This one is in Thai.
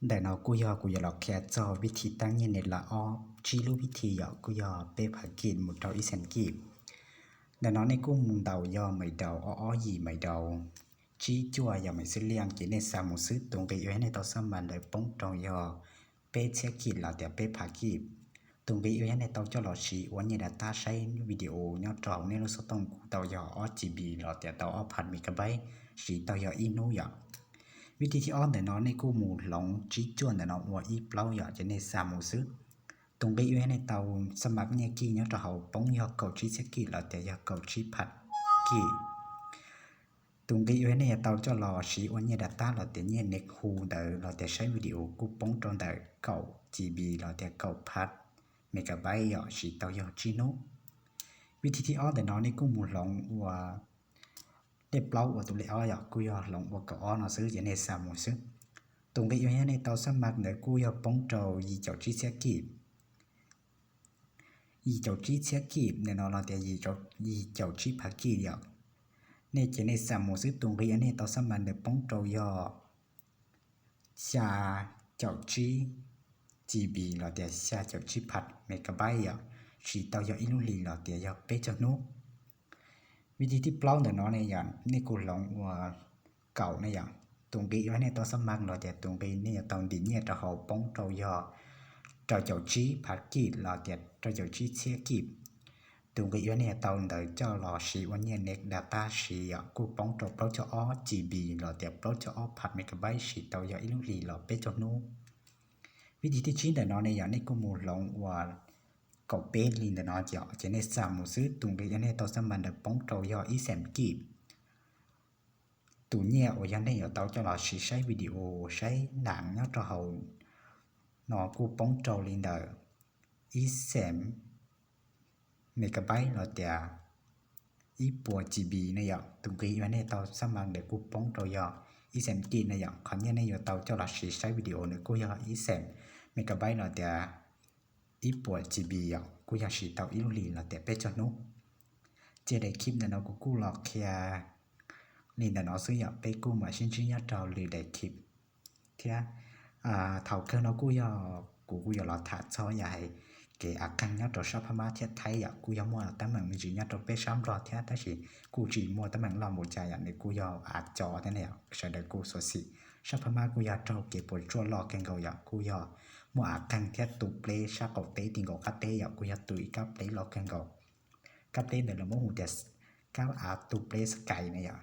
Đại nó cú yo lọ khe choวิธีตั้งเย็นในละอ้อชีรู้วิธียอกูยอเปผากินหมุดเดาอีแสนกีบแต่น้อในกุ้งมุงเดายอไม่เดาอ้อหยีไม่เดาชีจั่วยอไม่ซื้อเลี้ยงกินในสามหมูซื้อตรงไปอยู่ให้ในตอสมันเลยป้องตองยอเปเช็คกินละแต่เปผากีบตรงไปอยู่ให้ในตอจอลอชีวันนี้ดาต้าใช้วิดีโอยอดจองในรู้สึกต้องกูเดายออ้อจีบีละแต่เดาอ้อพันมีกระใบสีเดายออีนูยอวิธีที่อ้อนแต่น้อในกู้หมูหลงจีจวนแต่น้อวัวอีเปล่าอยากจะในสามหมูซื้อตรงไปอยู่ในเตาสมัครเนี่ยกี้เนี่ยจะเขาป้องยอกเกาจีเสกี้แล้วแต่ยอกเกาจีผัดกี้ตรงไปอยู่ในเตาจะรอชีวันเนี่ยดัตต้าเราแต่เนี่ยเน็กฮูเดอเราแต่ใช้วิดีโอกูป้องตรงแต่เก่า GB เราแต่เก่าพัดเมกะไบต์ยอชีเตายอจีโนวิธีที่อ้อนแต่น้อในกู้หมูหลงวัวเรียบร้อยว่าตัวเลี้ยกูยอหลงว่าก็อ้อซื้อจะในสามหมูซื้อตรงไปอยู่ในเตาสมัครเนกูยอป้องโจยีเจ้าจีเสกียีเจ้าจีเสกีในนอเราแต่ยีเจ้าจีผักกียอในจะในสามหมูซื้อตรงไปอยู่ในเตาสมัครเนป้องโจยอชาเจ้าจีGB เราแต่ชาเจ้าจีผัดเมกะไบต์ยอชีเตายออินุลีเราแต่ยอเปจนุวิธีที่เปล่าแต่น้อในอย่างในกูหลงว่าเก่าในอย่างตรงไปไว้ในตัวสมัครเราแต่ตรงไปเนี่ยตอนดินเนี่ยจะเขาป้องเจ้ายอเจ้าชี้ผัดกีดเราแต่เจ้าชี้เชี่ยกีบตรงไปไว้ในตอนเดี๋ยวเจ้ารอชีวันเนี่ยเน็กดาต้าชีอ่ะกูป้องเจ้าเปล่าเจ้าอ้อ GB เราแต่เปล่าเจ้าอ้อผัดเมกะไบต์ชีเตายออิลุลีเราเปจนูวิธีที่ชี้แต่น้อในอย่างในกูมูหลงว่าเก่าเป๊ลินแต่น้อเจ้าจะในสามหมูซื้อตรงไปในตัวสมัครเดี๋ยวป้องเจ้ายออีแสนกีบตัวเนี่ยว่ายังได้อยู่เตาจะรอใช้วิดีโอใช้หนังเนาะจะเอาหนอกูป้องโจลินเดอร์อีแสนเมกะไบต์เราแต่อีปัว GB เนี่ยอย่างตรงนี้วันนี้เตาสมัครเดี๋ยวกูป้องโจยออีแสนกีเนี่ยอย่างคันเนี่ยในอยู่เตาจะรอใช้วิดีโอเนี่ยกูอยากอีแสนเมกะไบต์เราแต่อีปัว GB อย่างกูอยากสีเตาอีลุลีเราแต่เปจนุเจได้คลิปเนี่ยเรากูหลอกแค่นี่แต่nó sử dụngไปกู้มาชิ้นๆnhất trào lì để kịp thế thầu cơ nó cú yo lọt thả cho vậy cái căng nhất trò shop mà thiết thấy ya cú yo mua tấm bằng gì nhất trò pe sắm rồi thế ta chỉ cú chỉ mua tấm bằng làm một chai này cú yo cho thế này sẽ được cú số xị shop mà cú yo trâu cái bộ chua lọ keng cầu ya cú yo mua căng thiết tụ play shop cầu tế tiền cầu cắt tế ya cú yo tụi cắt tế lọ keng cầu cắt tế này là món hủ tiệt cắt tụ play sky này ya